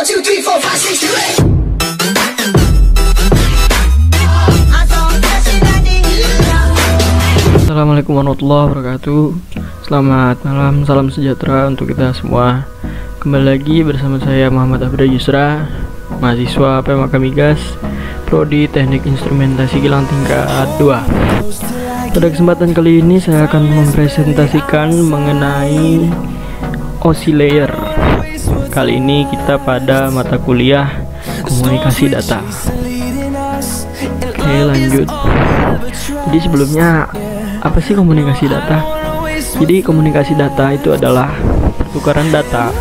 1, 2, 3, 4, 5, 6, 7, 8. Assalamualaikum warahmatullahi wabarakatuh. Selamat malam, salam sejahtera untuk kita semua. Kembali lagi bersama saya Muhammad Abda Yusra, mahasiswa PMK Migas, Prodi Teknik Instrumentasi Kilang tingkat 2. Pada kesempatan kali ini saya akan mempresentasikan mengenai OSI layer. Kali ini kita pada mata kuliah komunikasi data. Oke, lanjut. Jadi sebelumnya, apa sih komunikasi data? Jadi komunikasi data itu adalah pertukaran data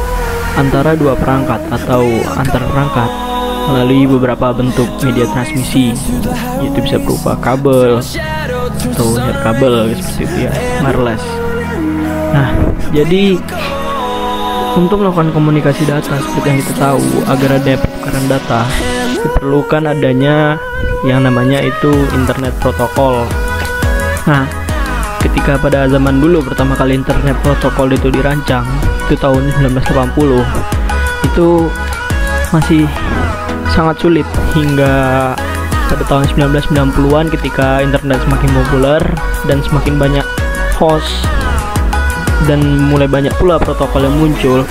antara dua perangkat atau antar perangkat melalui beberapa bentuk media transmisi, yaitu bisa berupa kabel atau kabel seperti itu ya, wireless. Nah, jadi untuk melakukan komunikasi data seperti yang kita tahu, agar ada pertukaran data diperlukan adanya yang namanya itu internet protokol. Nah, ketika pada zaman dulu pertama kali internet protokol itu dirancang, itu tahun 1980, itu masih sangat sulit hingga pada tahun 1990-an ketika internet semakin populer dan semakin banyak host dan mulai banyak pula protokol yang muncul,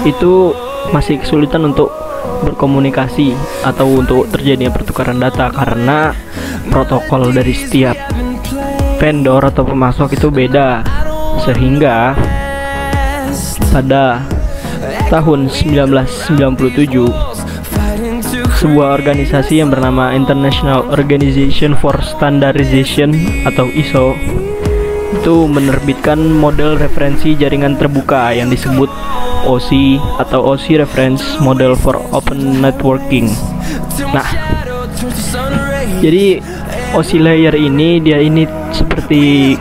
itu masih kesulitan untuk berkomunikasi atau untuk terjadinya pertukaran data karena protokol dari setiap vendor atau pemasok itu beda, sehingga pada tahun 1997 sebuah organisasi yang bernama International Organization for Standardization atau ISO itu menerbitkan model referensi jaringan terbuka yang disebut OSI atau OSI Reference Model for Open Networking. Nah, jadi OSI layer ini seperti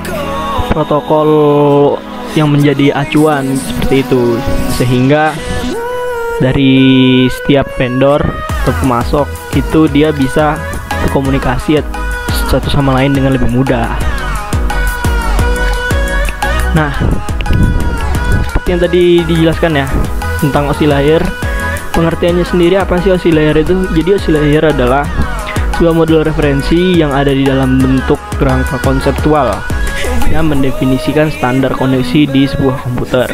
protokol yang menjadi acuan seperti itu, sehingga dari setiap vendor atau pemasok itu dia bisa berkomunikasi satu sama lain dengan lebih mudah. Nah, seperti yang tadi dijelaskan ya tentang OSI layer, pengertiannya sendiri apa sih OSI layer itu? Jadi OSI layer adalah sebuah model referensi yang ada di dalam bentuk kerangka konseptual yang mendefinisikan standar koneksi di sebuah komputer.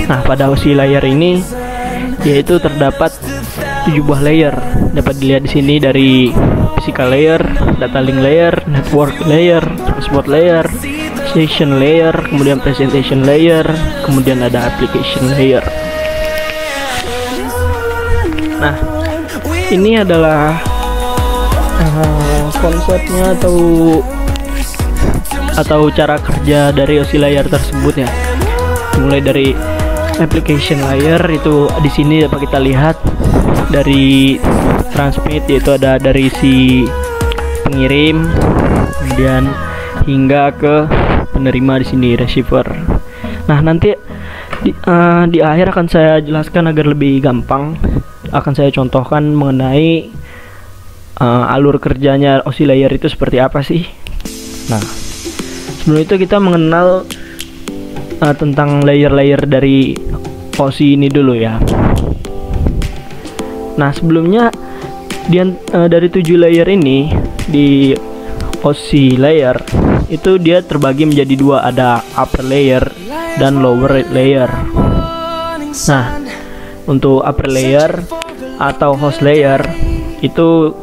Nah, pada OSI layer ini yaitu terdapat 7 buah layer. Dapat dilihat di sini dari physical layer, data link layer, network layer, transport layer, session layer, kemudian presentation layer, kemudian ada application layer. Nah, ini adalah konsepnya atau cara kerja dari OSI layer tersebut ya. Mulai dari application layer itu di sini dapat kita lihat dari transmit, yaitu ada dari si pengirim, kemudian hingga ke penerima di sini receiver. Nah, nanti di akhir akan saya jelaskan agar lebih gampang. Akan saya contohkan mengenai alur kerjanya OSI layer itu seperti apa sih. Nah, sebelum itu kita mengenal tentang layer-layer dari OSI ini dulu ya. Nah, sebelumnya dari 7 layer ini di OSI layer itu dia terbagi menjadi 2, ada upper layer dan lower layer. Nah, untuk upper layer atau host layer itu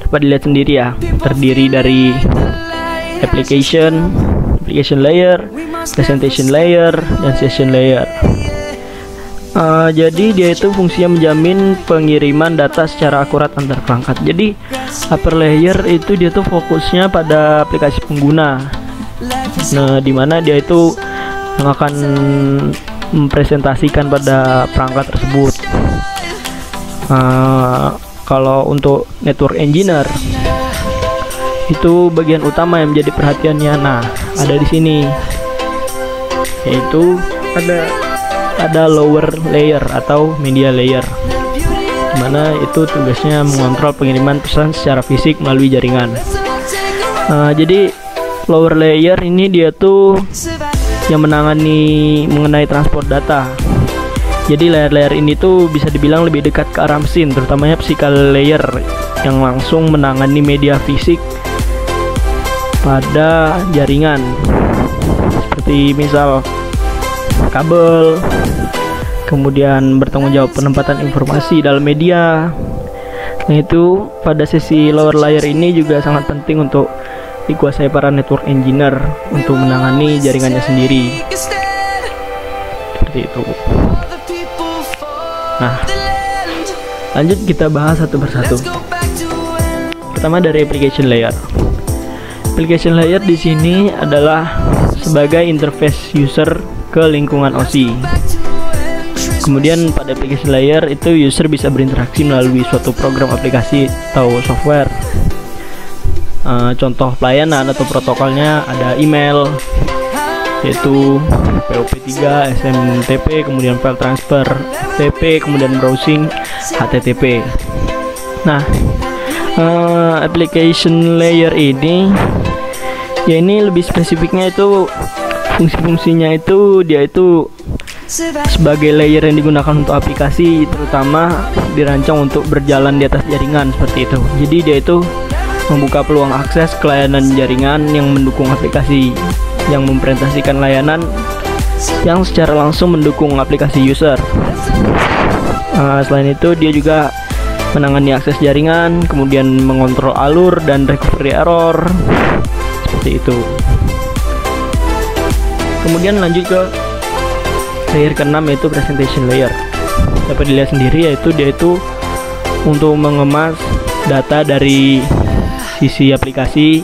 dapat dilihat sendiri ya, terdiri dari application layer, presentation layer, dan session layer. Jadi dia itu fungsinya menjamin pengiriman data secara akurat antar perangkat. Jadi upper layer itu dia tuh fokusnya pada aplikasi pengguna. Nah, dimana dia itu yang akan mempresentasikan pada perangkat tersebut. Kalau untuk network engineer itu bagian utama yang menjadi perhatiannya. Nah, ada di sini, yaitu ada lower layer atau media layer, dimana itu tugasnya mengontrol pengiriman pesan secara fisik melalui jaringan. Jadi lower layer ini dia tuh yang menangani mengenai transport data. Jadi layer-layer ini tuh bisa dibilang lebih dekat ke arah mesin, terutamanya physical layer yang langsung menangani media fisik pada jaringan, seperti misal kabel, kemudian bertanggung jawab penempatan informasi dalam media. Nah, itu pada sesi lower layer ini juga sangat penting untuk dikuasai para network engineer untuk menangani jaringannya sendiri, seperti itu. Nah, lanjut kita bahas satu persatu. Pertama dari application layer. Application layer di sini adalah sebagai interface user ke lingkungan OSI. Kemudian pada application layer itu user bisa berinteraksi melalui suatu program aplikasi atau software. Contoh pelayanan atau protokolnya ada email, yaitu POP3, SMTP, kemudian file transfer, FTP, kemudian browsing, HTTP. Nah, application layer ini, ya ini lebih spesifiknya itu fungsi-fungsinya itu dia itu sebagai layer yang digunakan untuk aplikasi, terutama dirancang untuk berjalan di atas jaringan seperti itu. Jadi dia itu membuka peluang akses ke layanan jaringan yang mendukung aplikasi, yang mempresentasikan layanan yang secara langsung mendukung aplikasi user. Selain itu dia juga menangani akses jaringan, kemudian mengontrol alur dan recovery error, seperti itu. Kemudian lanjut ke layer ke-6, yaitu presentation layer. Dapat dilihat sendiri, yaitu dia itu untuk mengemas data dari sisi aplikasi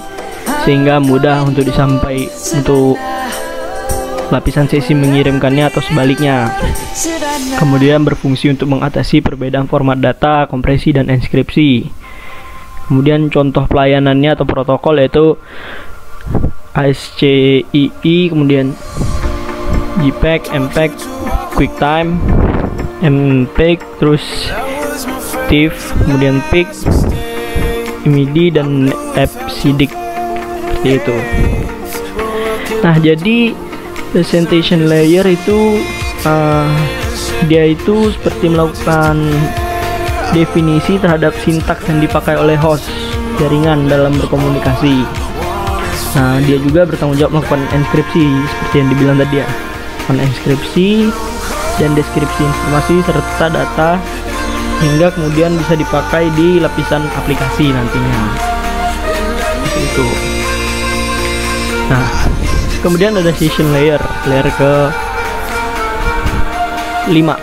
sehingga mudah untuk disampaikan untuk lapisan sesi mengirimkannya atau sebaliknya. Kemudian berfungsi untuk mengatasi perbedaan format data, kompresi dan enskripsi. Kemudian contoh pelayanannya atau protokol yaitu ASCII, kemudian JPEG, MPEG, QuickTime, MPEG, terus TIFF, kemudian PIC, MIDI dan FCDIC, seperti itu. Nah, jadi presentation layer itu dia itu seperti melakukan definisi terhadap sintaks yang dipakai oleh host jaringan dalam berkomunikasi. Nah, dia juga bertanggung jawab melakukan enskripsi seperti yang dibilang tadi ya, enskripsi dan deskripsi informasi serta data hingga kemudian bisa dipakai di lapisan aplikasi nantinya. Seperti itu. Nah, kemudian ada session layer, layer ke 5.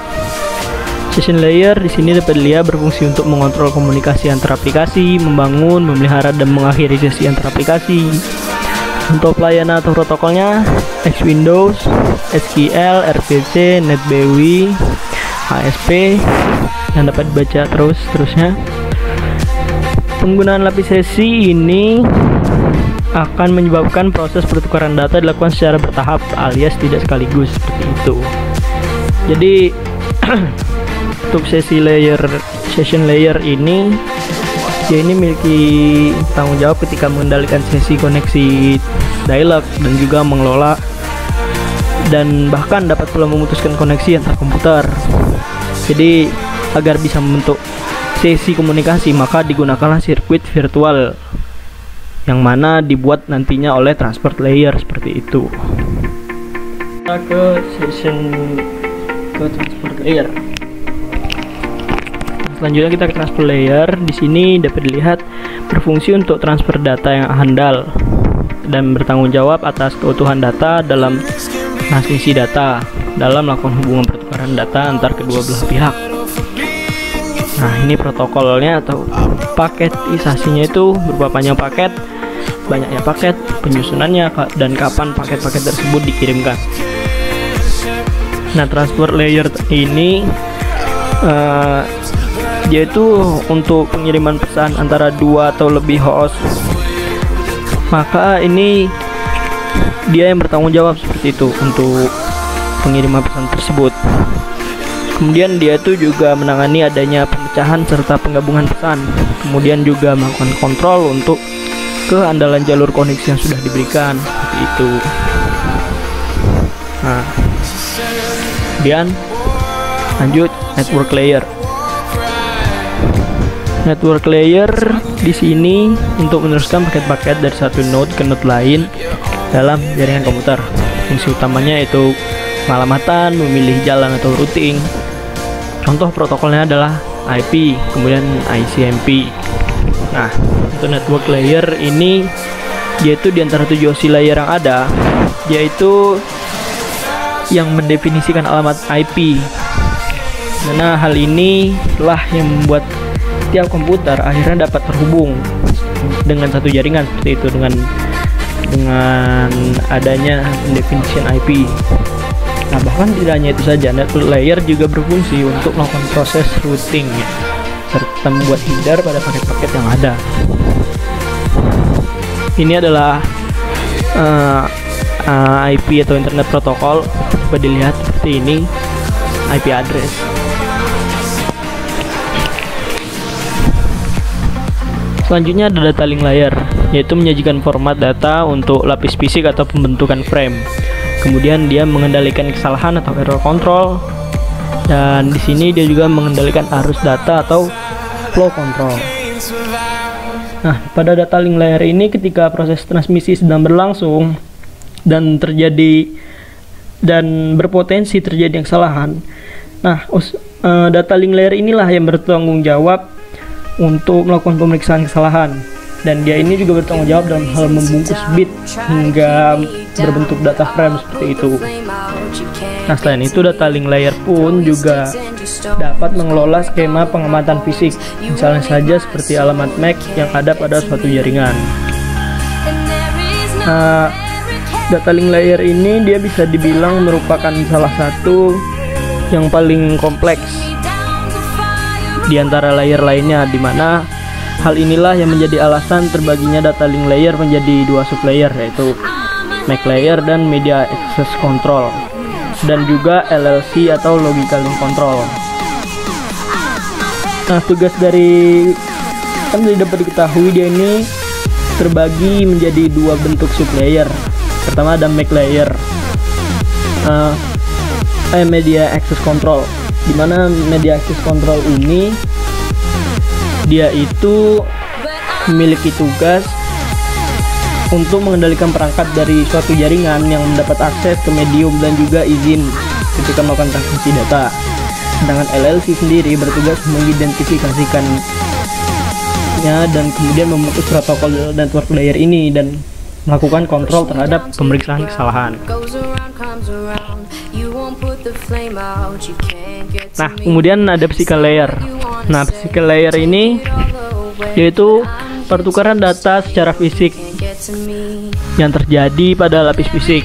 Session layer di sini dapat dilihat berfungsi untuk mengontrol komunikasi antar aplikasi, membangun, memelihara dan mengakhiri sesi antar aplikasi. Untuk pelayanan atau protokolnya X Windows, SQL, RPC, NetBEUI, ASP yang dapat dibaca terusnya. Penggunaan lapis sesi ini akan menyebabkan proses pertukaran data dilakukan secara bertahap alias tidak sekaligus, seperti itu. Jadi untuk session layer ini dia ini memiliki tanggung jawab ketika mengendalikan sesi koneksi dialog dan juga mengelola dan bahkan dapat pula memutuskan koneksi antar komputer. Jadi agar bisa membentuk sesi komunikasi maka digunakanlah sirkuit virtual yang mana dibuat nantinya oleh transport layer, seperti itu. Kita ke transport layer. Selanjutnya kita ke transfer layer. Di sini dapat dilihat berfungsi untuk transfer data yang handal dan bertanggung jawab atas keutuhan data dalam transmisi data dalam melakukan hubungan pertukaran data antar kedua belah pihak. Nah, ini protokolnya atau paketisasinya itu berupa panjang paket, banyaknya paket, penyusunannya, dan kapan paket-paket tersebut dikirimkan. Nah, transfer layer ini yaitu untuk pengiriman pesan antara 2 atau lebih host. Maka ini dia yang bertanggung jawab seperti itu untuk pengiriman pesan tersebut. Kemudian dia itu juga menangani adanya pemecahan serta penggabungan pesan. Kemudian juga melakukan kontrol untuk keandalan jalur koneksi yang sudah diberikan, seperti itu. Nah, kemudian Lanjut, network layer. Network layer di sini untuk meneruskan paket-paket dari satu node ke node lain dalam jaringan komputer. Fungsi utamanya yaitu pengalamatan, memilih jalan atau routing. Contoh protokolnya adalah IP, kemudian ICMP. Nah, untuk network layer ini yaitu di antara 7 OSI layer yang ada, yaitu yang mendefinisikan alamat IP. Karena hal ini lah yang membuat tiap komputer akhirnya dapat terhubung dengan satu jaringan seperti itu dengan adanya definition IP. Nah, bahkan tidak hanya itu saja, network layer juga berfungsi untuk melakukan proses routing serta membuat header pada paket-paket yang ada. Ini adalah IP atau Internet Protocol. Coba dilihat seperti ini, IP address. Selanjutnya ada data link layer, yaitu menyajikan format data untuk lapis fisik atau pembentukan frame. Kemudian dia mengendalikan kesalahan atau error control, dan di sini dia juga mengendalikan arus data atau flow control. Nah, pada data link layer ini ketika proses transmisi sedang berlangsung dan berpotensi terjadi kesalahan. Nah, data link layer inilah yang bertanggung jawab untuk melakukan pemeriksaan kesalahan, dan dia ini juga bertanggung jawab dalam hal membungkus bit hingga berbentuk data frame seperti itu. Nah, selain itu data link layer pun juga dapat mengelola skema pengamatan fisik, misalnya saja seperti alamat MAC yang ada pada suatu jaringan. Data link layer ini dia bisa dibilang merupakan salah satu yang paling kompleks di antara layer lainnya, di mana hal inilah yang menjadi alasan terbaginya data link layer menjadi 2 sublayer, yaitu MAC layer dan media access control, dan juga LLC atau logical link control. Nah, tugas dari kan dapat diketahui dia ini terbagi menjadi 2 bentuk sublayer. Pertama ada MAC layer, media access control, di mana media access control ini dia itu memiliki tugas untuk mengendalikan perangkat dari suatu jaringan yang mendapat akses ke medium dan juga izin ketika melakukan transmisi data. Sedangkan LLC sendiri bertugas mengidentifikasikannya dan kemudian memutus protokol network layer ini dan melakukan kontrol terhadap pemeriksaan kesalahan. Nah, kemudian ada physical layer. Nah, physical layer ini yaitu pertukaran data secara fisik yang terjadi pada lapis fisik.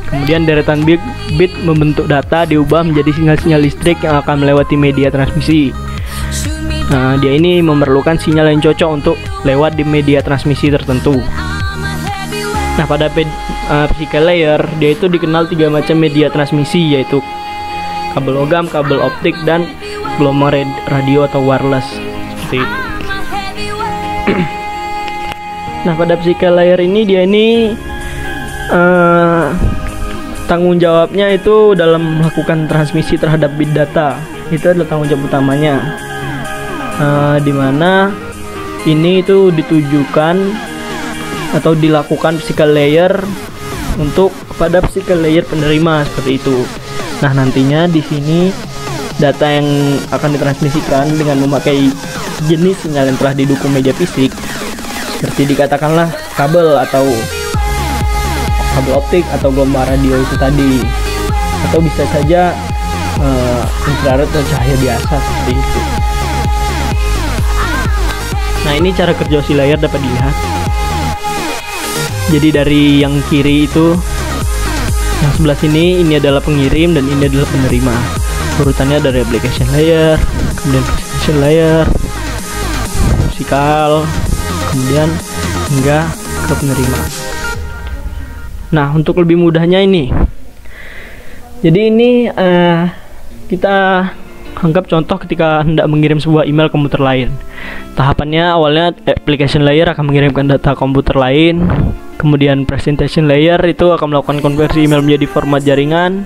Kemudian deretan bit membentuk data diubah menjadi sinyal-sinyal listrik yang akan melewati media transmisi. Nah, dia ini memerlukan sinyal yang cocok untuk lewat di media transmisi tertentu. Nah, pada physical layer dia itu dikenal 3 macam media transmisi, yaitu kabel logam, kabel optik, dan gelombang radio atau wireless seperti itu. Nah, pada physical layer ini dia ini tanggung jawabnya itu dalam melakukan transmisi terhadap bit data. Itu adalah tanggung jawab utamanya, dimana ini itu ditujukan atau dilakukan physical layer untuk pada physical layer penerima seperti itu. Nah, nantinya di sini data yang akan ditransmisikan dengan memakai jenis sinyal yang telah didukung media fisik, seperti dikatakanlah kabel atau kabel optik atau gelombang radio itu tadi, atau bisa saja infrared atau cahaya biasa seperti itu. Nah, ini cara kerja OSI layer dapat dilihat. Jadi dari yang kiri itu, yang sebelah sini ini adalah pengirim dan ini adalah penerima. Urutannya dari application layer, kemudian presentation layer, physical, kemudian hingga ke penerima. Nah, untuk lebih mudahnya ini, jadi ini kita anggap contoh ketika hendak mengirim sebuah email komputer lain. Tahapannya awalnya application layer akan mengirimkan data komputer lain, kemudian presentation layer itu akan melakukan konversi email menjadi format jaringan,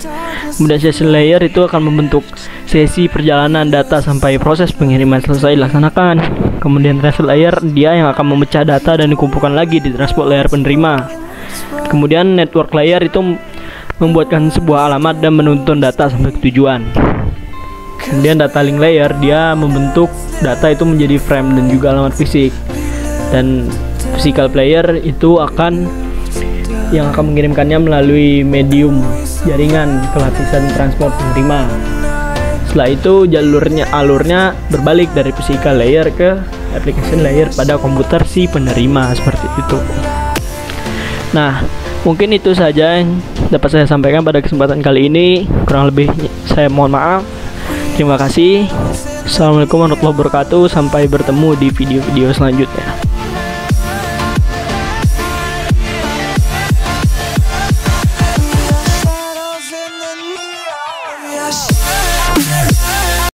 Kemudian session layer itu akan membentuk sesi perjalanan data sampai proses pengiriman selesai dilaksanakan. Kemudian transport layer dia yang akan memecah data dan dikumpulkan lagi di transport layer penerima. Kemudian network layer itu membuatkan sebuah alamat dan menuntun data sampai ke tujuan. Kemudian data link layer dia membentuk data itu menjadi frame dan juga alamat fisik. Dan physical player itu yang akan mengirimkannya melalui medium jaringan ke lapisan transport penerima. Setelah itu alurnya berbalik dari physical layer ke application layer pada komputer si penerima, seperti itu. Nah, mungkin itu saja yang dapat saya sampaikan pada kesempatan kali ini. Kurang lebih saya mohon maaf. Terima kasih. Assalamualaikum warahmatullahi wabarakatuh. Sampai bertemu di video-video selanjutnya.